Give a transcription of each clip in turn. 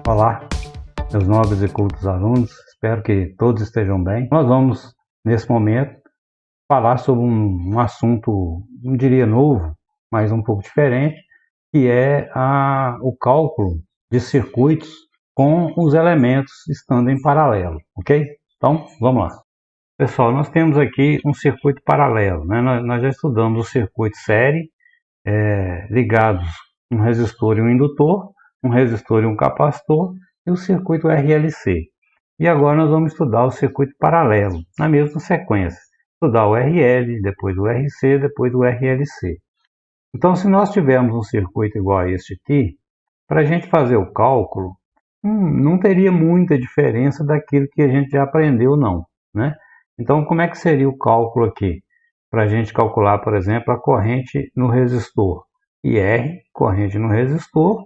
Olá, meus nobres e cultos alunos, espero que todos estejam bem. Nós vamos, nesse momento, falar sobre um assunto, não diria novo, mas um pouco diferente, que é o cálculo de circuitos com os elementos estando em paralelo, ok? Então, vamos lá. Pessoal, nós temos aqui um circuito paralelo, né? Nós já estudamos o circuito série, ligados um resistor e um indutor, um resistor e um capacitor, e o circuito RLC. E agora nós vamos estudar o circuito paralelo, na mesma sequência. Estudar o RL, depois o RC, depois o RLC. Então, se nós tivermos um circuito igual a este aqui, para a gente fazer o cálculo, não teria muita diferença daquilo que a gente já aprendeu, não, né? Então, como é que seria o cálculo aqui? Para a gente calcular, por exemplo, a corrente no resistor. IR, corrente no resistor,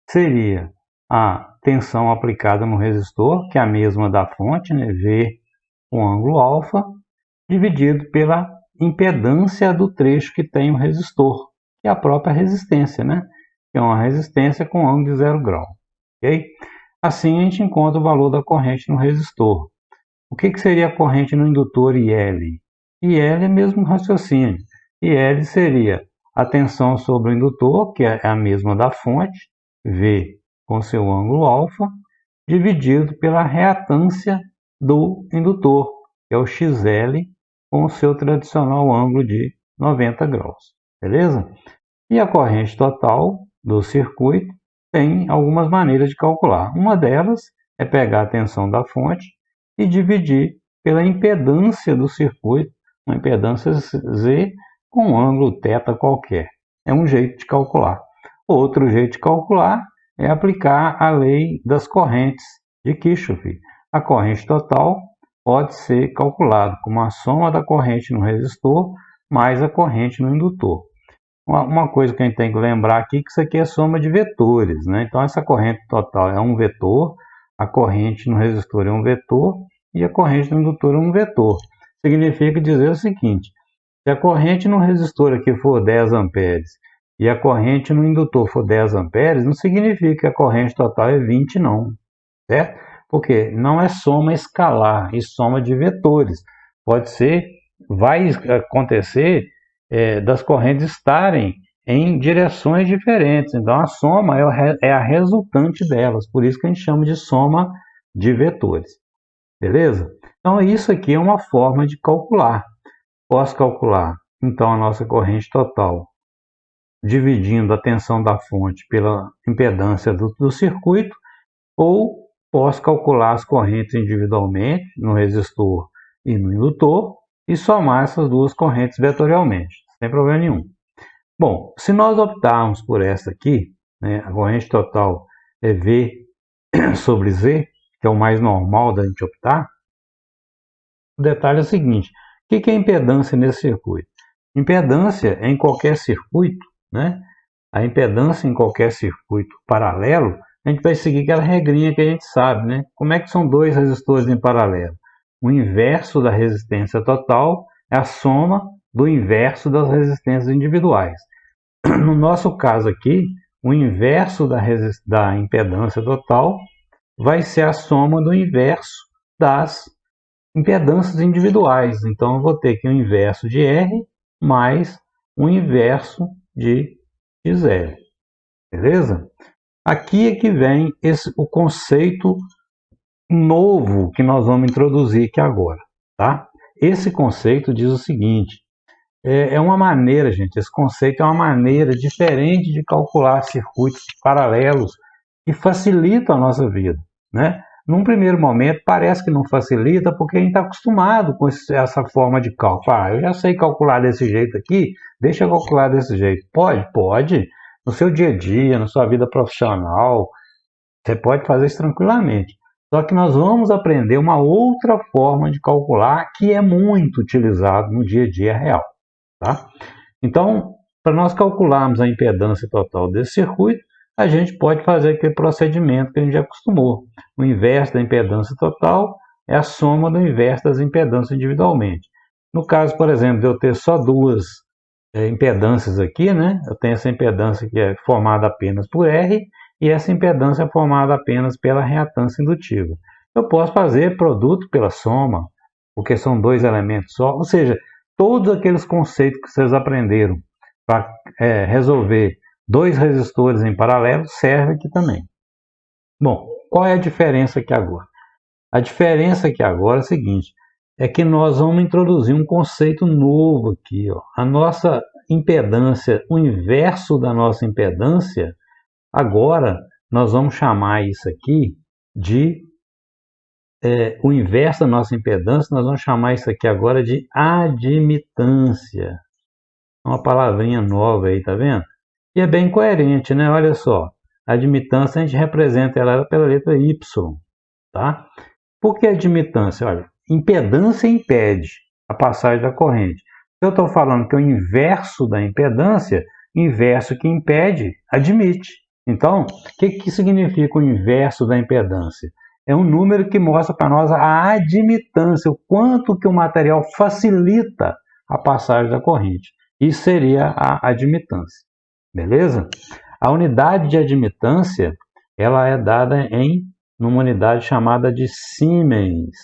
seria a tensão aplicada no resistor, que é a mesma da fonte, né? V com ângulo alfa, dividido pela impedância do trecho que tem o resistor, que é a própria resistência, né? Que é uma resistência com ângulo de 0 grau. Okay? Assim, a gente encontra o valor da corrente no resistor. O que seria a corrente no indutor IL? IL é mesmo raciocínio. IL seria a tensão sobre o indutor, que é a mesma da fonte, V com seu ângulo alfa, dividido pela reatância do indutor, que é o XL, com o seu tradicional ângulo de 90 graus. Beleza? E a corrente total do circuito tem algumas maneiras de calcular. Uma delas é pegar a tensão da fonte e dividir pela impedância do circuito, uma impedância Z com um ângulo θ qualquer. É um jeito de calcular. Outro jeito de calcular é aplicar a lei das correntes de Kirchhoff. A corrente total pode ser calculada como a soma da corrente no resistor mais a corrente no indutor. Uma coisa que a gente tem que lembrar aqui é que isso aqui é soma de vetores, né? Então, essa corrente total é um vetor, a corrente no resistor é um vetor e a corrente no indutor é um vetor. Significa dizer o seguinte: se a corrente no resistor aqui for 10 amperes e a corrente no indutor for 10 amperes, não significa que a corrente total é 20, não, certo? Porque não é soma escalar, é soma de vetores. Pode ser, vai acontecer das correntes estarem em direções diferentes. Então, a soma é a resultante delas. Por isso que a gente chama de soma de vetores. Beleza? Então, isso aqui é uma forma de calcular. Posso calcular, então, a nossa corrente total dividindo a tensão da fonte pela impedância do circuito, ou posso calcular as correntes individualmente, no resistor e no indutor, e somar essas duas correntes vetorialmente, sem problema nenhum. Bom, se nós optarmos por essa aqui, né, a corrente total é V sobre Z, que é o mais normal da gente optar, o detalhe é o seguinte: o que é impedância nesse circuito? Impedância em qualquer circuito, né? A impedância em qualquer circuito paralelo, a gente vai seguir aquela regrinha que a gente sabe, né? Como é que são dois resistores em paralelo? O inverso da resistência total é a soma do inverso das resistências individuais. No nosso caso aqui, o inverso da impedância total vai ser a soma do inverso das impedâncias individuais. Então, eu vou ter aqui o inverso de R mais o inverso de XL. Beleza? Aqui é que vem o conceito novo que nós vamos introduzir aqui agora, tá? Esse conceito diz o seguinte: é uma maneira, gente, esse conceito é uma maneira diferente de calcular circuitos paralelos que facilitam a nossa vida, né? Num primeiro momento parece que não facilita porque a gente está acostumado com essa forma de cálculo. Eu já sei calcular desse jeito aqui, deixa eu calcular desse jeito. Pode? Pode. No seu dia a dia, na sua vida profissional, você pode fazer isso tranquilamente. Só que nós vamos aprender uma outra forma de calcular que é muito utilizado no dia a dia real, tá? Então, para nós calcularmos a impedância total desse circuito, a gente pode fazer aquele procedimento que a gente já acostumou. O inverso da impedância total é a soma do inverso das impedâncias individualmente. No caso, por exemplo, de eu ter só duas impedâncias aqui, né? Eu tenho essa impedância que é formada apenas por R e essa impedância é formada apenas pela reatância indutiva. Eu posso fazer produto pela soma, porque são dois elementos só, ou seja, todos aqueles conceitos que vocês aprenderam para resolver dois resistores em paralelo servem aqui também. Bom, qual é a diferença aqui agora? A diferença aqui agora é a seguinte, é que nós vamos introduzir um conceito novo aqui, ó. A nossa impedância, o inverso da nossa impedância, agora nós vamos chamar isso aqui de o inverso da nossa impedância, nós vamos chamar isso aqui agora de admitância. Uma palavrinha nova aí, tá vendo? E é bem coerente, né? Olha só, a admitância a gente representa ela pela letra Y, tá? Por que admitância? Olha, impedância impede a passagem da corrente. Se eu estou falando que é o inverso da impedância, inverso que impede, admite. Então, o que significa o inverso da impedância? É um número que mostra para nós a admitância, o quanto que o material facilita a passagem da corrente. Isso seria a admitância, beleza? A unidade de admitância, ela é dada numa unidade chamada de Siemens.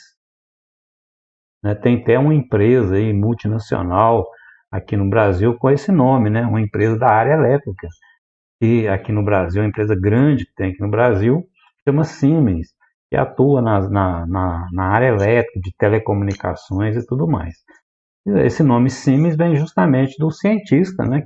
Tem até uma empresa aí, multinacional aqui no Brasil com esse nome, né? Uma empresa da área elétrica. E aqui no Brasil, uma empresa grande que tem aqui no Brasil, chama Siemens, que atua na área elétrica, de telecomunicações e tudo mais. Esse nome Siemens vem justamente do cientista, né,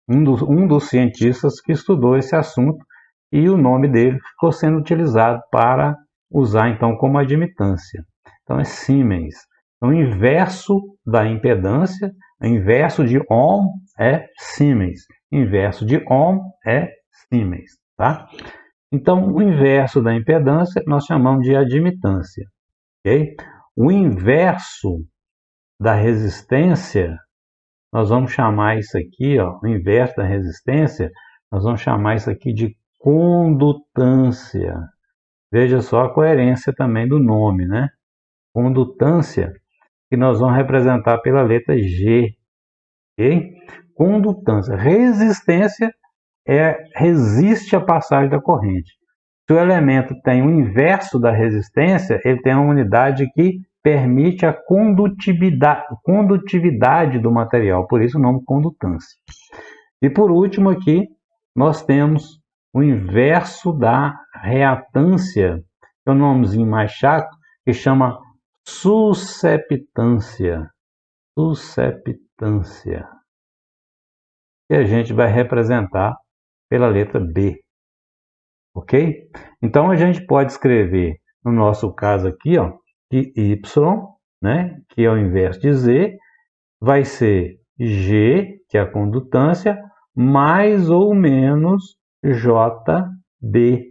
um dos cientistas que estudou esse assunto, e o nome dele ficou sendo utilizado para usar então como admitância. Então é Siemens. Então, o inverso da impedância, o inverso de Ohm é Siemens. O inverso de Ohm é Siemens, tá? Então, o inverso da impedância nós chamamos de admitância, ok? O inverso da resistência, nós vamos chamar isso aqui, ó, o inverso da resistência, nós vamos chamar isso aqui de condutância. Veja só a coerência também do nome, né? Condutância, que nós vamos representar pela letra G, ok? Condutância. Resistência resiste à passagem da corrente. Se o elemento tem o inverso da resistência, ele tem uma unidade que permite a condutividade do material, por isso o nome condutância. E por último aqui, nós temos o inverso da reatância, que é um nomezinho mais chato, que chama susceptância. Susceptância. Que a gente vai representar pela letra B. Ok? Então a gente pode escrever, no nosso caso aqui, ó, que Y, né, que é o inverso de Z, vai ser G, que é a condutância, mais ou menos JB.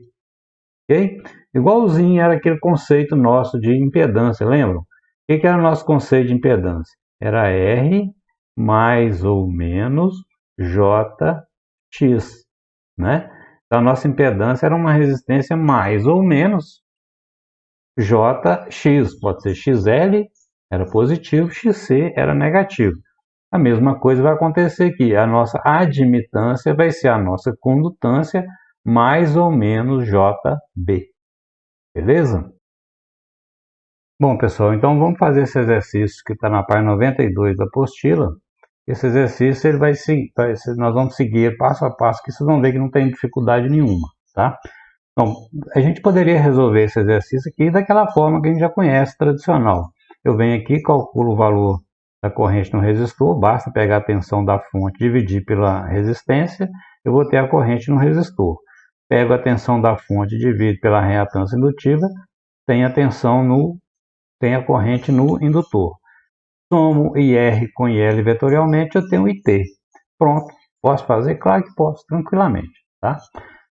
Ok? Igualzinho era aquele conceito nosso de impedância, lembram? O que era o nosso conceito de impedância? Era R mais ou menos JX, né? Então, a nossa impedância era uma resistência mais ou menos JX, pode ser XL, era positivo, XC era negativo. A mesma coisa vai acontecer aqui, a nossa admitância vai ser a nossa condutância mais ou menos JB, beleza? Bom, pessoal, então vamos fazer esse exercício que está na página 92 da apostila. Esse exercício ele nós vamos seguir passo a passo, que vocês vão ver que não tem dificuldade nenhuma, tá? Então, a gente poderia resolver esse exercício aqui daquela forma que a gente já conhece, tradicional. Eu venho aqui, calculo o valor da corrente no resistor, basta pegar a tensão da fonte, dividir pela resistência, eu vou ter a corrente no resistor. Pego a tensão da fonte, divido pela reatância indutiva, tem a corrente no indutor. Somo IR com IL vetorialmente, eu tenho IT. Pronto, posso fazer? Claro que posso, tranquilamente, tá?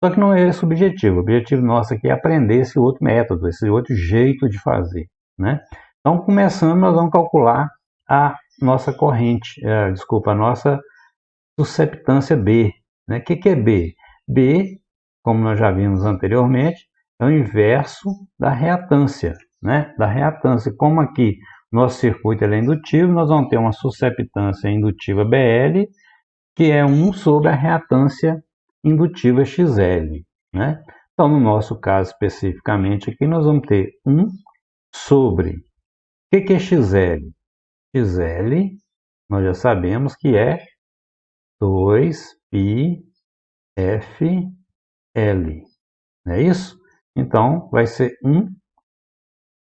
Só que não é esse o objetivo. O objetivo nosso aqui é aprender esse outro método, esse outro jeito de fazer, né? Então, começando, nós vamos calcular a nossa corrente, a nossa susceptância B, né? O que é B? B, como nós já vimos anteriormente, é o inverso da reatância, né? Da reatância. Como aqui nosso circuito é indutivo, nós vamos ter uma susceptância indutiva BL, que é 1 sobre a reatância indutiva XL. né? Então, no nosso caso especificamente aqui, nós vamos ter 1 sobre... O que é XL? XL, nós já sabemos que é 2πfL, não é isso? Então, vai ser 1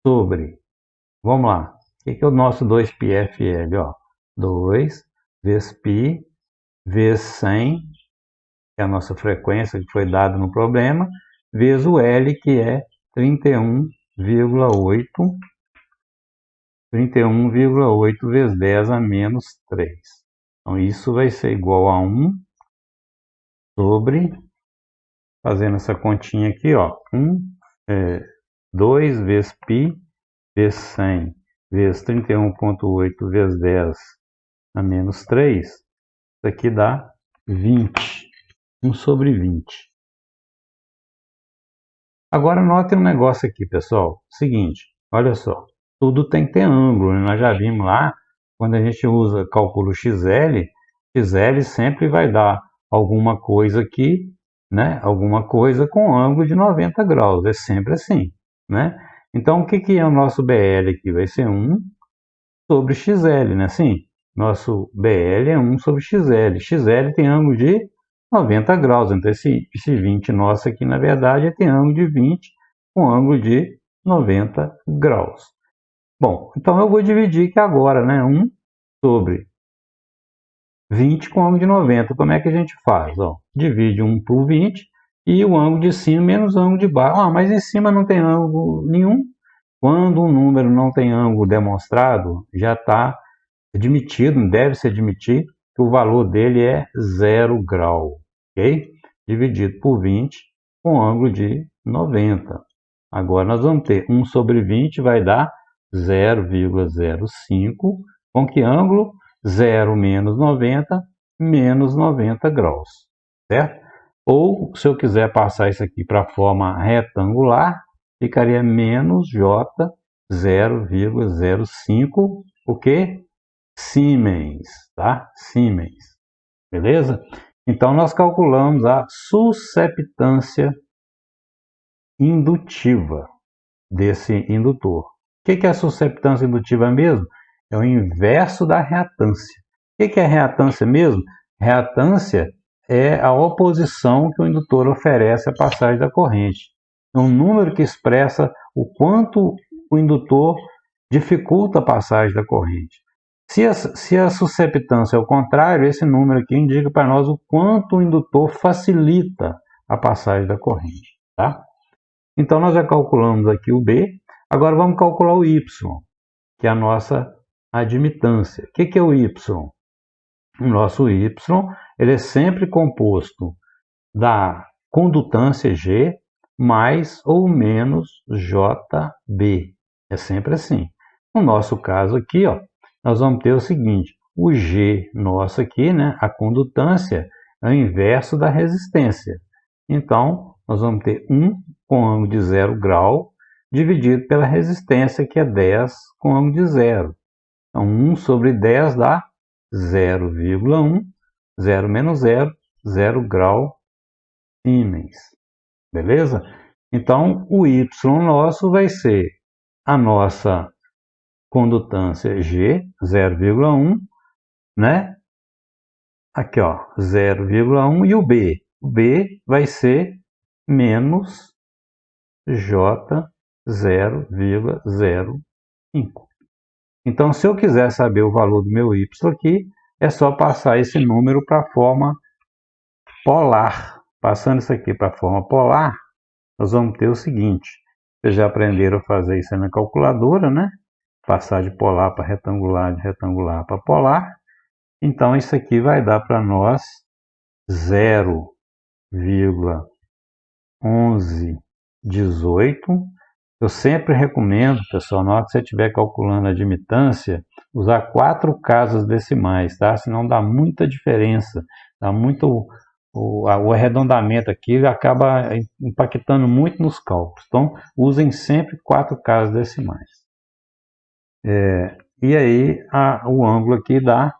sobre... Vamos lá. O que é o nosso 2πfL? Ó, 2 vezes π vezes 100, que é a nossa frequência que foi dada no problema, vezes o L, que é 31,8 vezes 10 a menos 3. Então, isso vai ser igual a 1 sobre, fazendo essa continha aqui, ó, 2 vezes π vezes 100 vezes 31,8 vezes 10 a menos 3. Isso aqui dá 20. 1 sobre 20. Agora notem um negócio aqui, pessoal. Seguinte, olha só. Tudo tem que ter ângulo, né? Nós já vimos lá, quando a gente usa cálculo XL, XL sempre vai dar alguma coisa aqui, né? Alguma coisa com ângulo de 90 graus. É sempre assim, né? Então, o que é o nosso BL aqui? Vai ser 1 sobre XL, né? Assim, nosso BL é 1 sobre XL. XL tem ângulo de 90 graus. Então, esse 20 nosso aqui, na verdade, tem ângulo de 20 com ângulo de 90 graus. Bom, então eu vou dividir aqui agora, né? 1 sobre 20 com ângulo de 90. Como é que a gente faz? Ó, divide 1 por 20 e o ângulo de cima menos o ângulo de baixo. Ah, mas em cima não tem ângulo nenhum. Quando um número não tem ângulo demonstrado, já está admitido, deve se admitir que o valor dele é 0 grau, ok? Dividido por 20 com ângulo de 90. Agora nós vamos ter 1 sobre 20 vai dar 0,05, com que ângulo? 0 menos 90, menos 90 graus, certo? Ou, se eu quiser passar isso aqui para a forma retangular, ficaria menos J 0,05, o que? Siemens, tá? Siemens, beleza? Então, nós calculamos a susceptância indutiva desse indutor. O que é a susceptância indutiva mesmo? É o inverso da reatância. O que é reatância mesmo? Reatância é a oposição que o indutor oferece à passagem da corrente. É um número que expressa o quanto o indutor dificulta a passagem da corrente. Se a susceptância é o contrário, esse número aqui indica para nós o quanto o indutor facilita a passagem da corrente, tá? Então, nós já calculamos aqui o B. Agora, vamos calcular o Y, que é a nossa admitância. O que é o Y? O nosso Y ele é sempre composto da condutância G mais ou menos JB. É sempre assim. No nosso caso aqui, ó, nós vamos ter o seguinte. O G nosso aqui, né, a condutância, é o inverso da resistência. Então, nós vamos ter 1 com ângulo de 0 grau, dividido pela resistência, que é 10 com ângulo de 0. Então, 1 sobre 10 dá 0,1, 0 menos 0, 0 grau Siemens. Beleza? Então, o Y nosso vai ser a nossa condutância G, 0,1, né? Aqui, ó, 0,1 e o B. O B vai ser menos J 0,05. Então, se eu quiser saber o valor do meu Y aqui, é só passar esse número para a forma polar. Passando isso aqui para a forma polar, nós vamos ter o seguinte. Vocês já aprenderam a fazer isso na calculadora, né? Passar de polar para retangular, de retangular para polar. Então, isso aqui vai dar para nós 0,1118. Eu sempre recomendo, pessoal, na hora que você estiver calculando a admitância, usar 4 casas decimais, tá? Senão dá muita diferença, dá muito... O arredondamento aqui acaba impactando muito nos cálculos. Então, usem sempre 4 casas decimais. E aí, o ângulo aqui dá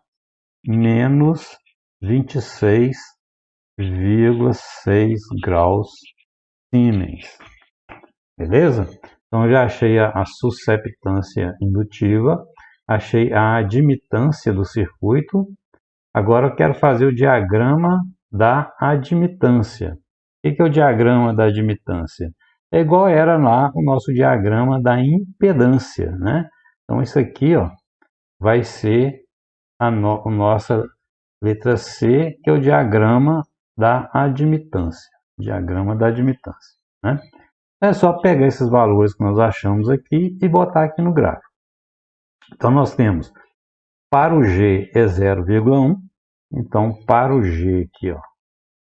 menos 26,6 graus Siemens. Beleza? Então, eu já achei a susceptância indutiva, achei a admitância do circuito. Agora eu quero fazer o diagrama da admitância. O que é o diagrama da admitância? É igual era lá o nosso diagrama da impedância, né? Então, isso aqui, ó, vai ser a nossa letra C, que é o diagrama da admitância. Diagrama da admitância, né? É só pegar esses valores que nós achamos aqui e botar aqui no gráfico. Então, nós temos, para o G é 0,1. Então, para o G aqui, ó,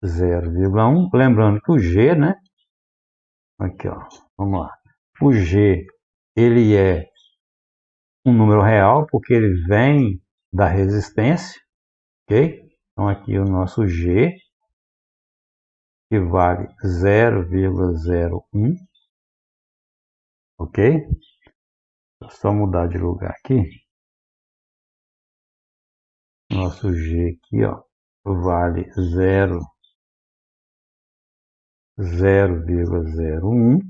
0,1. Lembrando que o G, né? Aqui, ó, vamos lá. O G, ele é um número real, porque ele vem da resistência, ok? Então, aqui o nosso G, que vale 0,01, ok? Vou só mudar de lugar aqui. Nosso G aqui, ó, vale 0,01.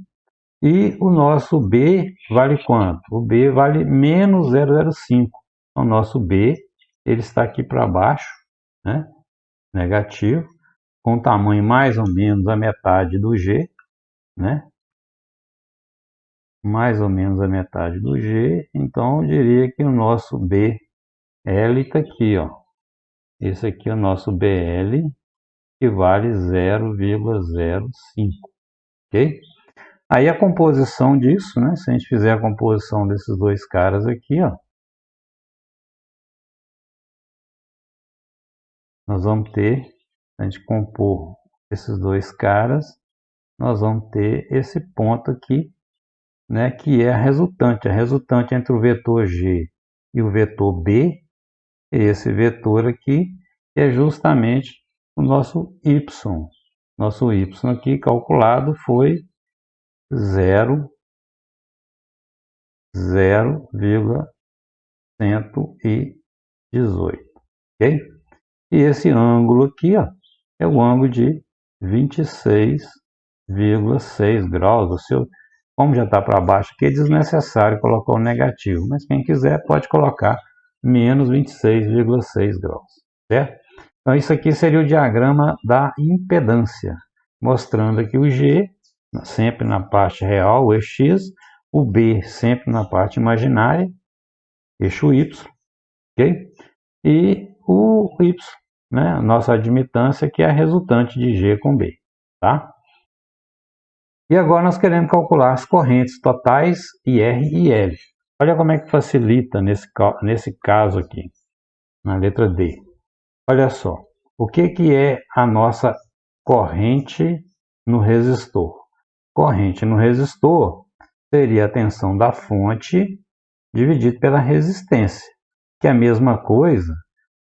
E o nosso B vale quanto? O B vale menos 0,05. O nosso B, ele está aqui para baixo, né? Negativo, com tamanho mais ou menos a metade do G, né? Mais ou menos a metade do G. Então, eu diria que o nosso BL está aqui, ó. Esse aqui é o nosso BL, que vale 0,05, ok? Aí a composição disso, né? Se a gente fizer a composição desses dois caras aqui, ó, nós vamos ter, se a gente compor esses dois caras, nós vamos ter esse ponto aqui, né? Que é a resultante entre o vetor G e o vetor B. Esse vetor aqui é justamente o nosso Y. Nosso Y aqui calculado foi 0,118, ok? E esse ângulo aqui, ó, é o ângulo de 26,6 graus. O seu, como já está para baixo aqui, é desnecessário colocar o negativo, mas quem quiser pode colocar menos 26,6 graus, certo? Então, isso aqui seria o diagrama da impedância, mostrando aqui o G sempre na parte real, o eixo X, o B sempre na parte imaginária, eixo Y, ok? E o Y, né? A nossa admitância, que é a resultante de G com B, tá? E agora nós queremos calcular as correntes totais IR e L. Olha como é que facilita nesse caso aqui, na letra D. Olha só, o que é a nossa corrente no resistor? Corrente no resistor seria a tensão da fonte dividido pela resistência, que é a mesma coisa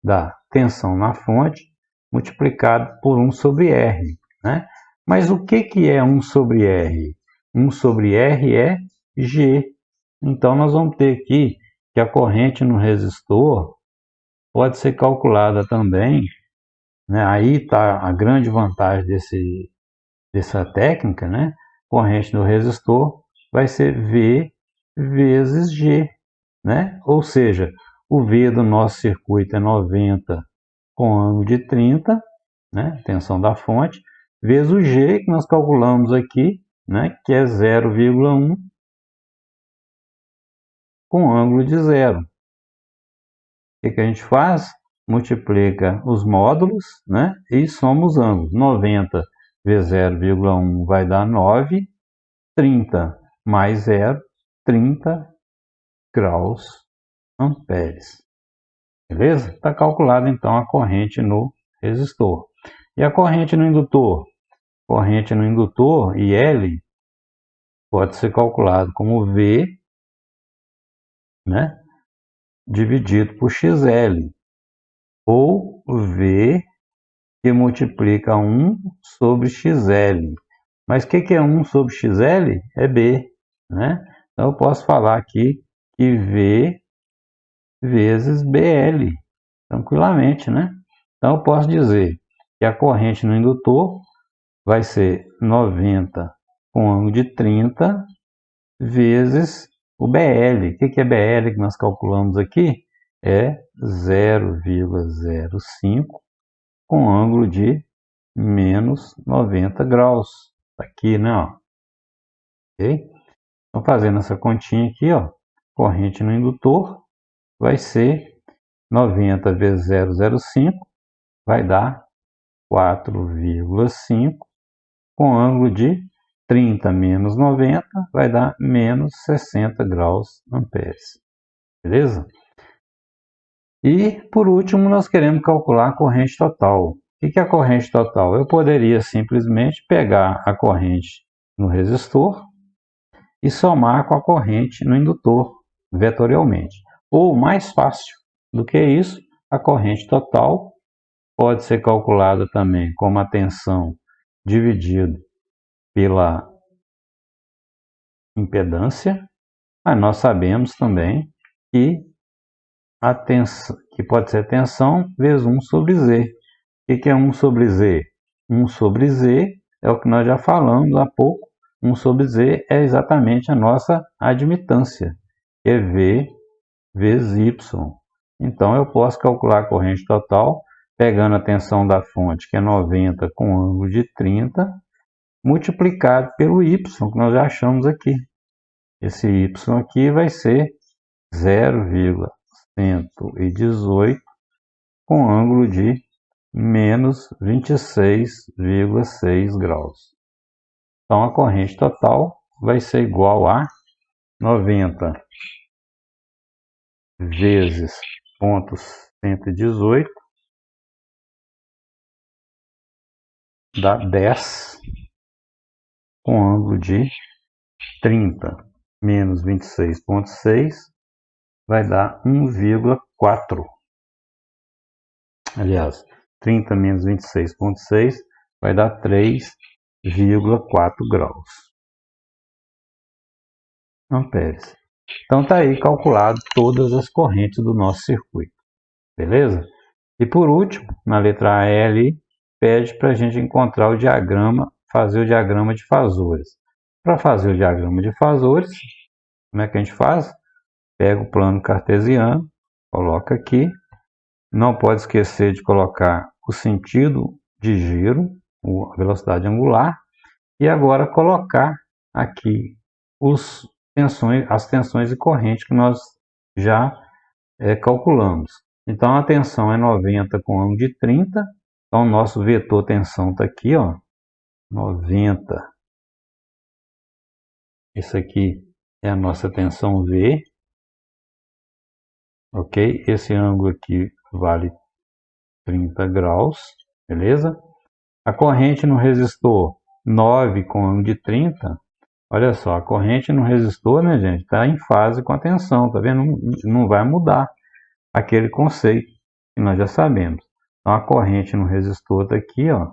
da tensão na fonte multiplicado por 1 sobre R, né? Mas o que é 1 sobre R? 1 sobre R é G. Então, nós vamos ter aqui que a corrente no resistor pode ser calculada também, né? Aí está a grande vantagem dessa técnica, né? Corrente no resistor vai ser V vezes G, né? Ou seja, o V do nosso circuito é 90 com ângulo de 30, né? Tensão da fonte, vezes o G que nós calculamos aqui, né? Que é 0,1 com ângulo de 0. O que a gente faz? Multiplica os módulos, né? E soma os ângulos. 90 vezes 0,1 vai dar 9, 30 mais 0, 30 graus amperes. Beleza? Está calculada então a corrente no resistor. E a corrente no indutor? Corrente no indutor, IL, pode ser calculado como V, né, dividido por XL, ou V que multiplica 1 sobre XL. Mas o que é 1 sobre XL? É B, né? Então eu posso falar aqui que V vezes BL, tranquilamente, né? Então eu posso dizer que a corrente no indutor vai ser 90 com ângulo de 30 vezes o BL. O que é BL que nós calculamos aqui? É 0,05 com ângulo de menos 90 graus. Tá aqui, né? Ó. Ok? Então, fazendo essa continha aqui, ó, corrente no indutor vai ser 90 vezes 0,05, vai dar 4,5, com ângulo de 30 menos 90, vai dar menos 60 graus amperes. Beleza? E, por último, nós queremos calcular a corrente total. O que é a corrente total? Eu poderia simplesmente pegar a corrente no resistor e somar com a corrente no indutor, vetorialmente. Ou, mais fácil do que isso, a corrente total pode ser calculada também como a tensão dividido pela impedância. Mas nós sabemos também que a tensão, que pode ser tensão vezes 1 sobre Z. O que é 1 sobre Z? 1 sobre Z é o que nós já falamos há pouco. 1 sobre Z é exatamente a nossa admitância, que é V vezes Y. Então, eu posso calcular a corrente total pegando a tensão da fonte, que é 90 com ângulo de 30, multiplicado pelo Y, que nós já achamos aqui. Esse Y aqui vai ser 0,118 com ângulo de menos 26,6 graus. Então, a corrente total vai ser igual a 90 vezes 0,118, dá 10, com ângulo de 30 menos 26,6, vai dar 1,4. Aliás, 30 menos 26,6 vai dar 3,4 graus amperes. Então está aí calculado todas as correntes do nosso circuito, beleza? E por último, na letra A ali, pede para a gente encontrar o diagrama, fazer o diagrama de fasores. Para fazer o diagrama de fasores, como é que a gente faz? Pega o plano cartesiano, coloca aqui. Não pode esquecer de colocar o sentido de giro, a velocidade angular, e agora colocar aqui as tensões e corrente que nós já calculamos. Então, a tensão é 90 com ângulo de 30, então o nosso vetor tensão está aqui, ó, 90. Isso aqui é a nossa tensão V, ok? Esse ângulo aqui vale 30 graus, beleza? A corrente no resistor 9 com ângulo de 30, olha só, a corrente no resistor, né, gente, está em fase com a tensão, tá vendo? Não vai mudar aquele conceito que nós já sabemos. Então, a corrente no resistor está aqui, ó,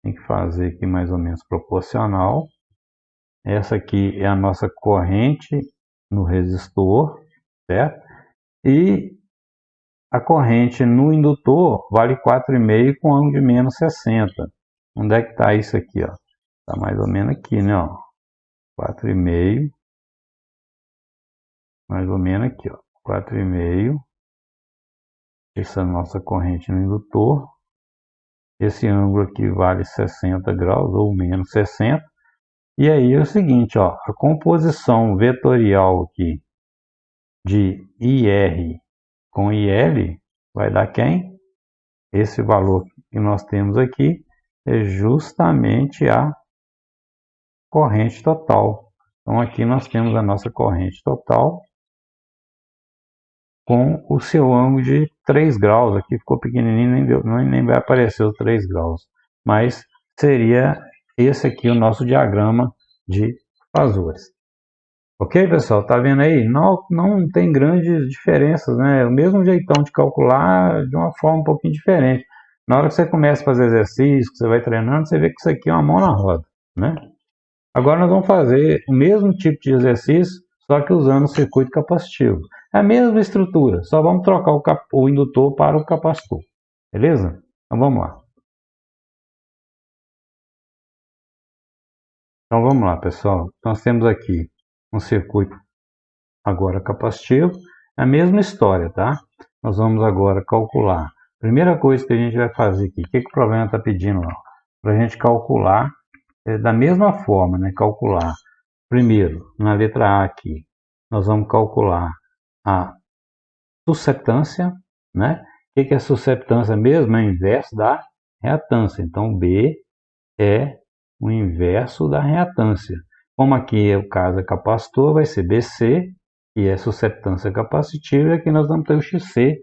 tem que fazer aqui mais ou menos proporcional. Essa aqui é a nossa corrente no resistor, certo? E a corrente no indutor vale 4,5 com ângulo de menos 60. Onde é que está isso aqui? Está mais ou menos aqui, né? 4,5. Mais ou menos aqui, 4,5. Essa é a nossa corrente no indutor. Esse ângulo aqui vale 60 graus ou menos 60. E aí é o seguinte, a composição vetorial aqui de IR com IL vai dar quem? Esse valor que nós temos aqui é justamente a corrente total. Então aqui nós temos a nossa corrente total com o seu ângulo de 3 graus. Aqui ficou pequenininho, nem vai aparecer os 3 graus. Mas seria esse aqui o nosso diagrama de fasores. Ok, pessoal? Tá vendo aí? Não tem grandes diferenças, né? É o mesmo jeitão de calcular de uma forma um pouquinho diferente. Na hora que você começa a fazer exercício, que você vai treinando, você vê que isso aqui é uma mão na roda, né? Agora nós vamos fazer o mesmo tipo de exercício, só que usando o circuito capacitivo. É a mesma estrutura, só vamos trocar o indutor para o capacitor. Beleza? Então vamos lá. Então vamos lá, pessoal. Nós temos aqui um circuito agora capacitivo. É a mesma história, tá? Nós vamos agora calcular. Primeira coisa que a gente vai fazer aqui. O que o problema está pedindo lá? Para a gente calcular da mesma forma, né? Calcular. Primeiro, na letra A aqui, nós vamos calcular a susceptância, né? O que é susceptância mesmo? É o inverso da reatância. Então, B é o inverso da reatância. Como aqui é o caso é capacitor, vai ser BC, que é susceptância capacitiva, e aqui nós vamos ter o XC,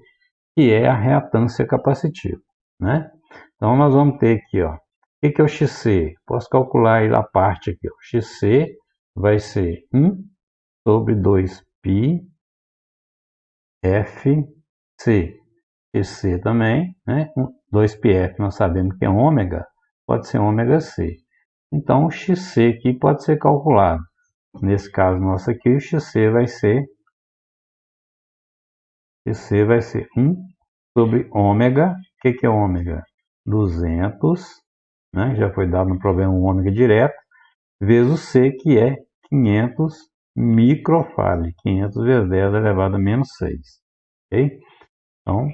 que é a reatância capacitiva, né? Então, nós vamos ter aqui, ó, o que é o XC? Posso calcular aí a parte aqui, ó. XC vai ser 1 sobre 2π FC. XC também, né? 2πf nós sabemos que é ômega, pode ser ômega C. Então, o XC aqui pode ser calculado. Nesse caso nosso aqui, o XC vai ser 1 sobre ômega. O que é ômega? 200, né? Já foi dado no problema um ômega direto, vezes o C, que é 500 microfarad. 500 vezes 10 elevado a menos 6. Ok? Então,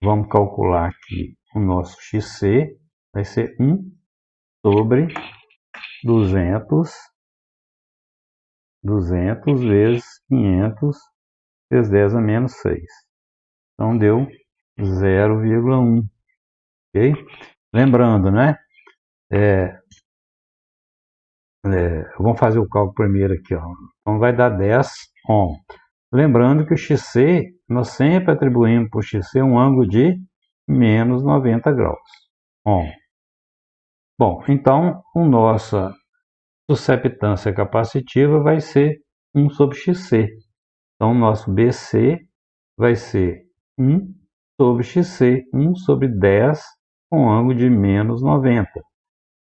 vamos calcular aqui o nosso XC. Vai ser 1 sobre 200 vezes 500 vezes 10 a menos 6. Então deu 0,1. Ok? Lembrando, né? Vamos fazer o cálculo primeiro aqui, ó. Então vai dar 10 ohm. Lembrando que o XC, nós sempre atribuímos para o XC um ângulo de menos 90 graus. Ohm. Bom, então a nossa susceptância capacitiva vai ser 1 sobre XC. Então o nosso BC vai ser 1 sobre XC, 1 sobre 10 com ângulo de menos 90.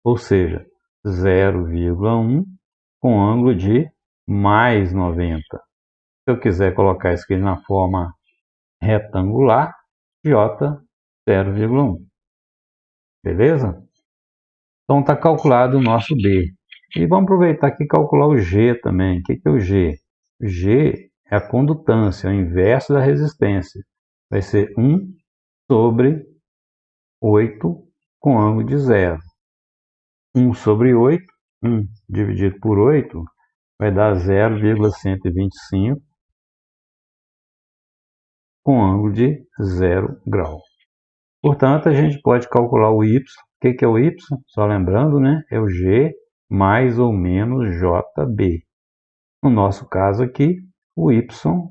Ou seja, 0,1 com ângulo de mais 90. Se eu quiser colocar isso aqui na forma retangular, J 0,1. Beleza? Então está calculado o nosso B. E vamos aproveitar aqui e calcular o G também. O que é o G? O G é a condutância, o inverso da resistência. Vai ser 1 sobre 8 com ângulo de 0. 1 sobre 8, 1 dividido por 8, vai dar 0,125 com ângulo de 0 grau. Portanto, a gente pode calcular o Y. O que é o Y? Só lembrando, né? É o G mais ou menos JB. No nosso caso aqui, o Y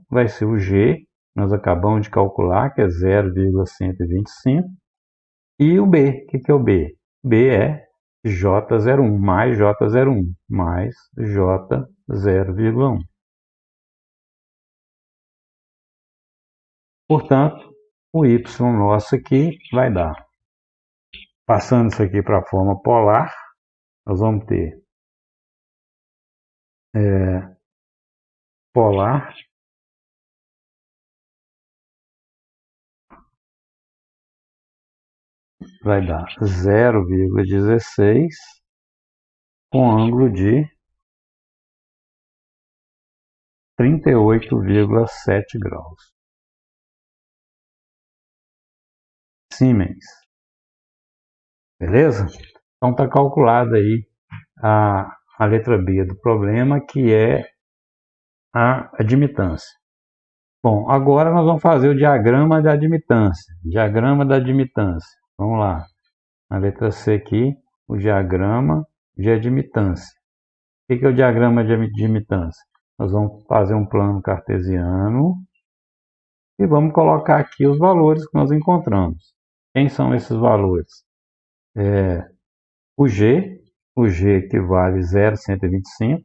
vai ser o G, nós acabamos de calcular, que é 0,125. E o B, o que é o B? B é J01 mais J01 mais J0,1. Portanto, o Y nosso aqui vai dar, passando isso aqui para a forma polar, nós vamos ter polar vai dar 0,16 com ângulo de 38,7 graus. Siemens. Beleza? Então está calculada aí a letra B do problema, que é a admitância. Bom, agora nós vamos fazer o diagrama da admitância. Diagrama da admitância. Vamos lá. Na letra C aqui, o diagrama de admitância. O que é o diagrama de admitância? Nós vamos fazer um plano cartesiano e vamos colocar aqui os valores que nós encontramos. Quem são esses valores? O G equivale a 0,125,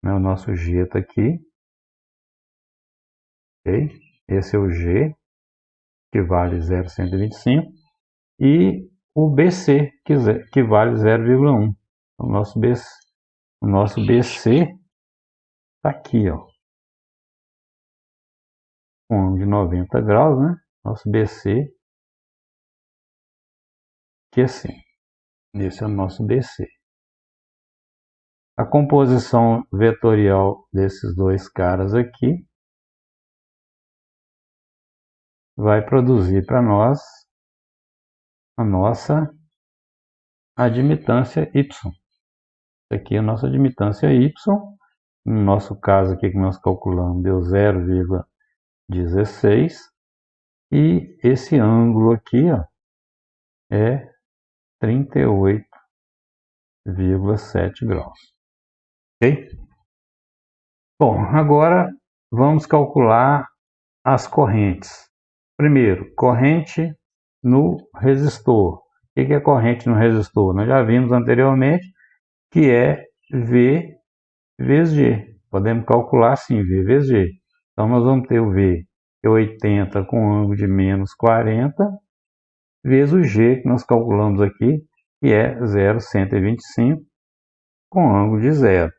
né? O nosso G está aqui. Okay? Esse é o G, que vale 0,125. E o BC, que vale 0,1. O nosso BC está aqui, ó, com ângulo de 90 graus, né? Nosso BC, que é assim. Esse é o nosso BC. A composição vetorial desses dois caras aqui vai produzir para nós a nossa admitância y. Isso aqui é a nossa admitância y. No nosso caso aqui que nós calculamos deu 0,16. E esse ângulo aqui, ó, é 38,7 graus. Ok? Bom, agora vamos calcular as correntes. Primeiro, corrente no resistor. O que é corrente no resistor? Nós já vimos anteriormente que é V vezes G. Podemos calcular assim, V vezes G. Então, nós vamos ter o V, que é 80 com ângulo de menos 40, vezes o G, que nós calculamos aqui, que é 0,125, com ângulo de 0.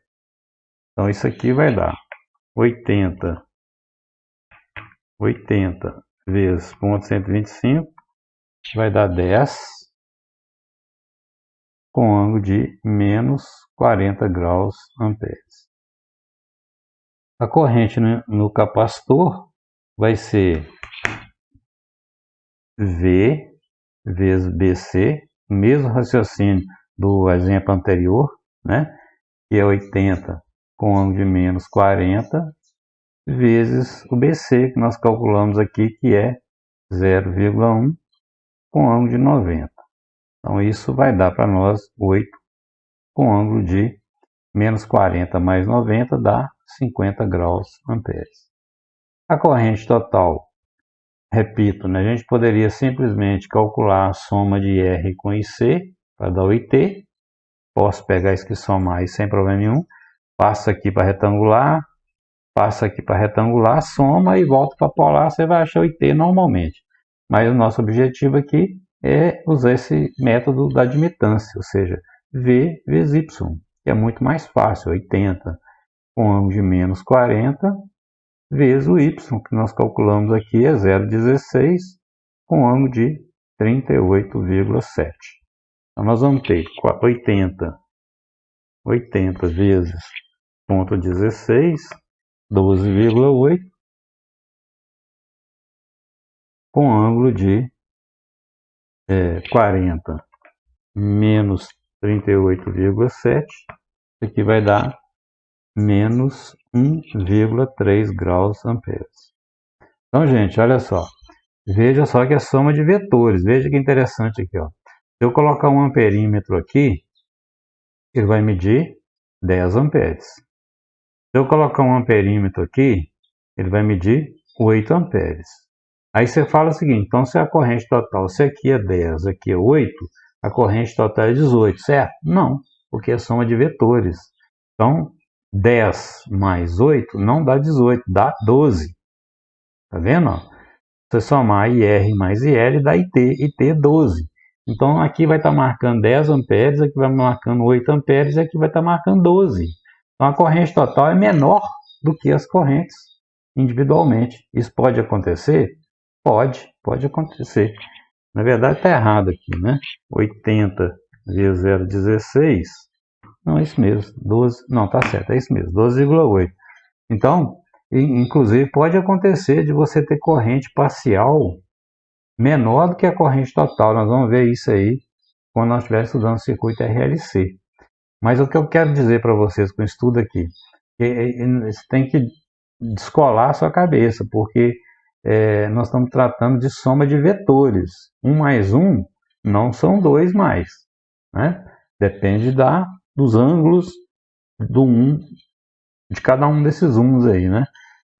Então, isso aqui vai dar 80 vezes 0,125, vai dar 10, com ângulo de menos 40 graus amperes. A corrente no capacitor vai ser V vezes BC, mesmo raciocínio do exemplo anterior, né? Que é 80 com ângulo de menos 40, vezes o BC, que nós calculamos aqui, que é 0,1 com ângulo de 90. Então, isso vai dar para nós 8 com ângulo de menos 40 mais 90 dá 50 graus amperes. A corrente total, repito, né, a gente poderia simplesmente calcular a soma de R com IC para dar o IT. Posso pegar isso aqui e somar aí sem problema nenhum. Passa aqui para retangular, passa aqui para retangular, soma e volta para polar, você vai achar o IT normalmente. Mas o nosso objetivo aqui é usar esse método da admitância, ou seja, V vezes Y, que é muito mais fácil, 80 com ângulo de menos 40, vezes o Y, que nós calculamos aqui é 0,16, com ângulo de 38,7. Então, nós vamos ter 80 vezes 0,16, 12,8, com ângulo de 40 menos 38,7, isso aqui vai dar menos 1,3 graus amperes. Então, gente, olha só. Veja só que é soma de vetores. Veja que interessante aqui, ó. Se eu colocar um amperímetro aqui, ele vai medir 10 amperes. Se eu colocar um amperímetro aqui, ele vai medir 8 amperes. Aí você fala o seguinte, então se a corrente total, se aqui é 10, aqui é 8, a corrente total é 18, certo? Não, porque é soma de vetores. Então, 10 mais 8 não dá 18, dá 12. Tá vendo? Você somar IR mais IL dá IT, IT 12. Então, aqui vai estar marcando 10 amperes, aqui vai marcando 8 amperes, e aqui vai estar marcando 12. Então, a corrente total é menor do que as correntes individualmente. Isso pode acontecer? Pode acontecer. Na verdade, está errado aqui, né? 80 vezes 0,16. Não, é isso mesmo. 12, não, tá certo, é isso mesmo. 12,8. Então, inclusive, pode acontecer de você ter corrente parcial menor do que a corrente total. Nós vamos ver isso aí quando nós estivermos estudando o circuito RLC. Mas o que eu quero dizer para vocês com o estudo aqui, você tem que descolar a sua cabeça, porque nós estamos tratando de soma de vetores. 1 mais 1 não são 2 mais, né? Depende dos ângulos de cada um desses uns aí, né?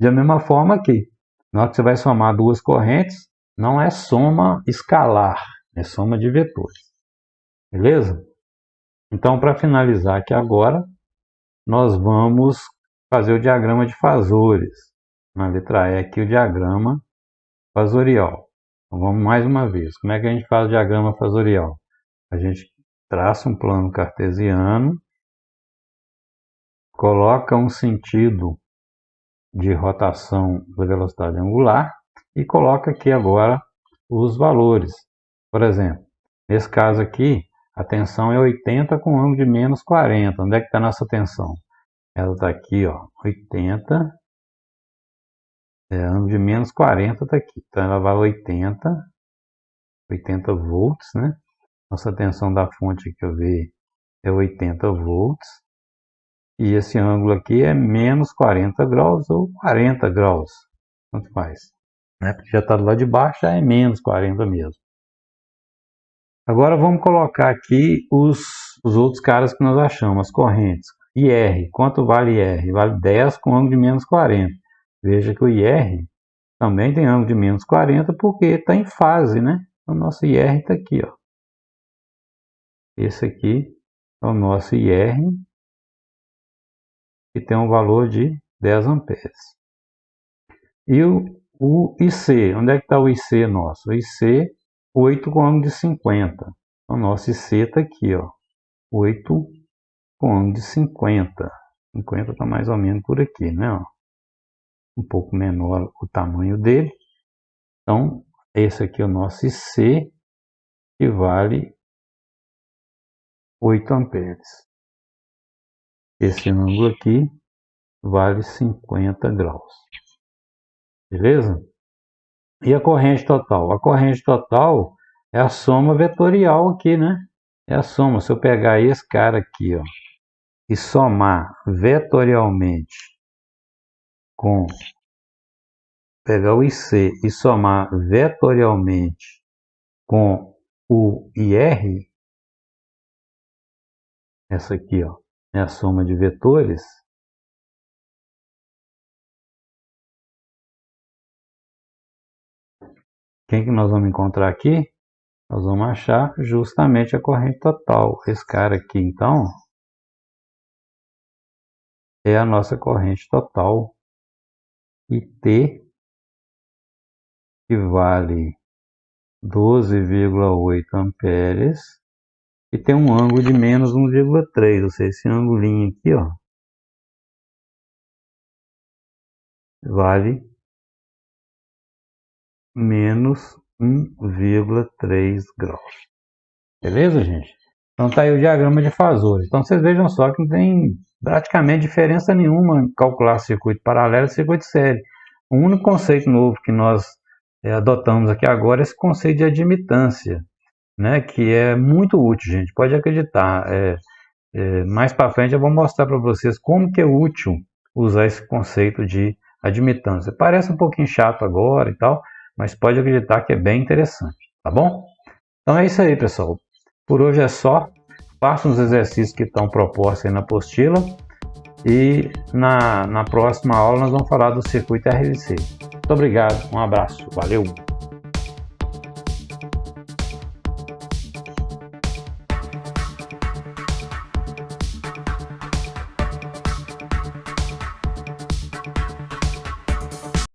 Da mesma forma que, na hora que você vai somar duas correntes, não é soma escalar, é soma de vetores. Beleza? Então, para finalizar aqui agora, nós vamos fazer o diagrama de fasores. Na letra E aqui o diagrama fasorial. Então, vamos mais uma vez. Como é que a gente faz o diagrama fasorial? A gente traça um plano cartesiano, coloca um sentido de rotação da velocidade angular e coloca aqui agora os valores. Por exemplo, nesse caso aqui, A tensão é 80 com ângulo de menos 40. Onde é que está a nossa tensão? Ela está aqui, ó, 80. Ângulo de menos 40 está aqui. Então ela vai 80 volts, né? Nossa tensão da fonte que eu vi é 80 volts. E esse ângulo aqui é menos 40 graus ou 40 graus. Tanto faz. Né? Porque já está do lado de baixo, já é menos 40 mesmo. Agora vamos colocar aqui os outros caras que nós achamos, as correntes. IR, quanto vale IR? Vale 10 com ângulo de menos 40. Veja que o IR também tem ângulo de menos 40 porque está em fase, né? O nosso IR está aqui, ó. Esse aqui é o nosso IR, que tem um valor de 10 amperes. E o IC, onde é que está o IC nosso? O IC, 8 com ângulo de 50. O nosso IC está aqui, ó. 8 com ângulo de 50. 50 está mais ou menos por aqui, né? Ó. Um pouco menor o tamanho dele. Então, esse aqui é o nosso IC, que vale 8 amperes. Esse ângulo aqui vale 50 graus. Beleza? E a corrente total? A corrente total é a soma vetorial aqui, né? É a soma. Se eu pegar esse cara aqui, ó, e somar vetorialmente com... pegar o IC e somar vetorialmente com o IR, essa aqui, ó, é a soma de vetores. Quem que nós vamos encontrar aqui? Nós vamos achar justamente a corrente total. Esse cara aqui, então, é a nossa corrente total. IT, que vale 12,8 amperes. E tem um ângulo de menos 1,3. Ou seja, esse angulinho aqui, ó, vale menos 1,3 graus. Beleza, gente? Então tá aí o diagrama de fasores. Então vocês vejam só que não tem praticamente diferença nenhuma em calcular circuito paralelo e circuito série. O único conceito novo que nós adotamos aqui agora é esse conceito de admitância, né? Que é muito útil, gente. Pode acreditar. Mais para frente eu vou mostrar para vocês como que é útil usar esse conceito de admitância. Parece um pouquinho chato agora e tal, mas pode acreditar que é bem interessante, tá bom? Então é isso aí, pessoal. Por hoje é só. Façam os exercícios que estão propostos aí na apostila. E na próxima aula nós vamos falar do circuito RLC. Muito obrigado, um abraço, valeu!